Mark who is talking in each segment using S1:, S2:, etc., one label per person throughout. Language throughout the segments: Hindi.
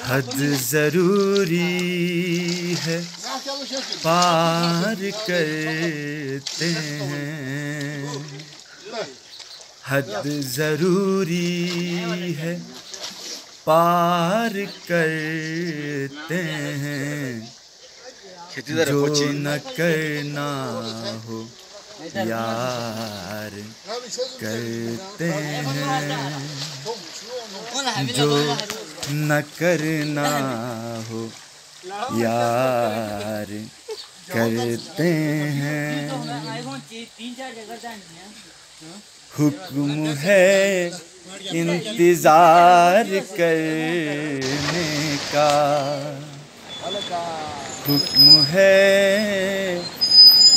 S1: हद जरूरी है पार करते हैं, हद जरूरी है पार करते हैं, जो न करना हो यार करते हैं, जो न करना हो यार करते हैं। हुक्म है इंतजार करने का, हुक्म है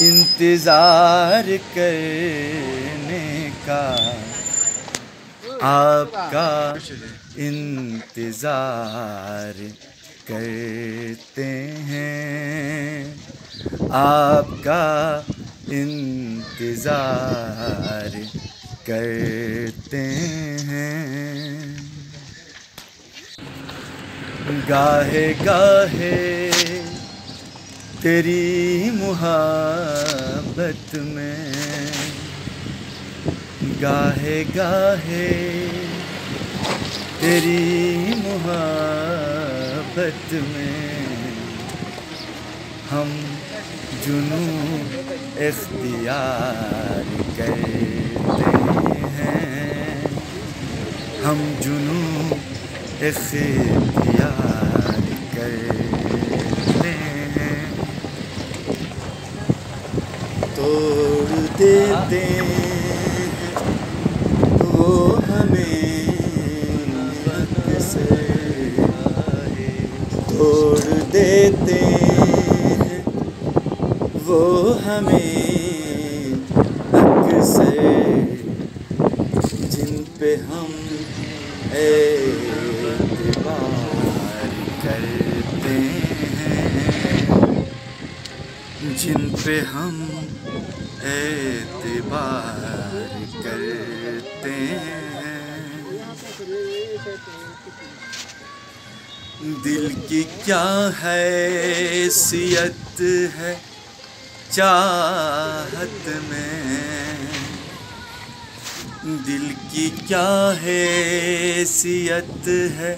S1: इंतजार करने का, आपका इंतजार करते हैं, आपका इंतजार करते हैं। गाहे गाहे तेरी मुहब्बत में, गाहे गाहे तेरी मुहब्बत में हम जुनू इख्तियार करते हैं, हम जुनू इख्तियार करते हैं। तोड़ देते वो हमें अक्सर, तोड़ देते वो हमें अक्सर, जिन पे हम एतबार करते हैं, जिन पे हम एतबार करते हैं। दिल की क्या हैसियत है चाहत में, दिल की क्या हैसियत है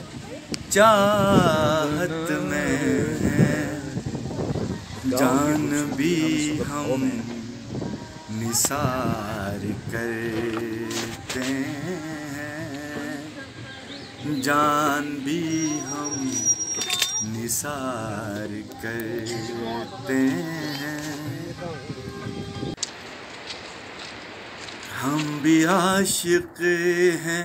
S1: चाहत में, जान भी हम निसार करते हैं, जान भी हम निसार करते हैं। हम भी आशिक हैं,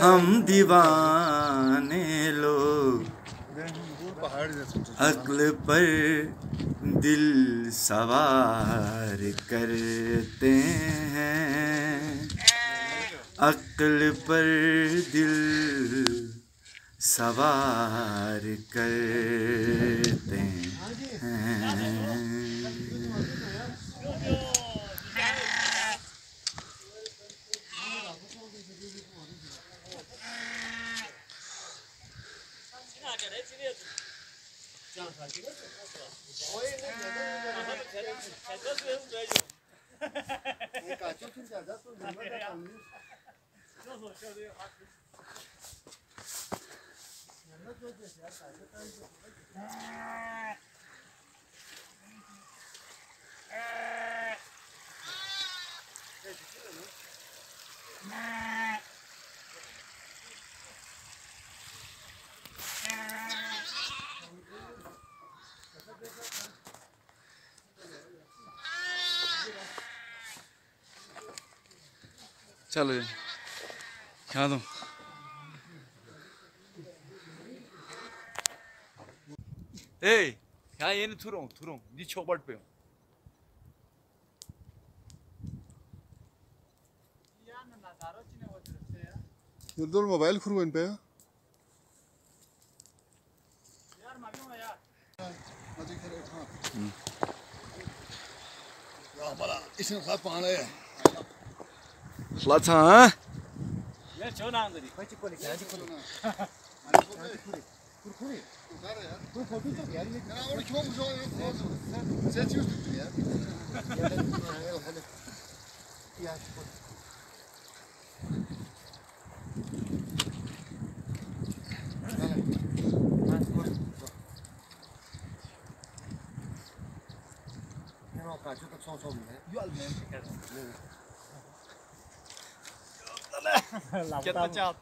S1: हम दीवाने लोग, अक्ल पर दिल सवार करते हैं, अक्ल पर दिल सवार करते हैं। चलो खा दो। Hey, ya yeni turun. Ni çok bartmıyor.
S2: Dur mobil kurban be.
S1: Laat ha. 전화 안 드리.
S2: 아니 코네 코네 가라 야 우리 경 무서워 제 치우 야
S1: Get the job.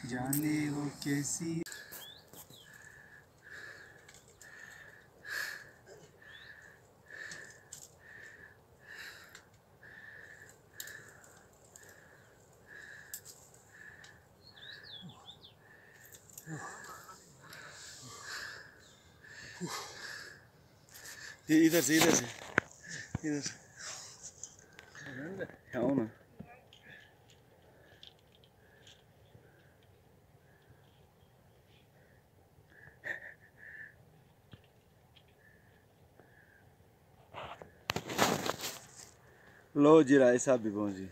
S3: जाने वो कैसी
S2: इधर से इधर से आओ ना लो जी राय साहब भी पहुंची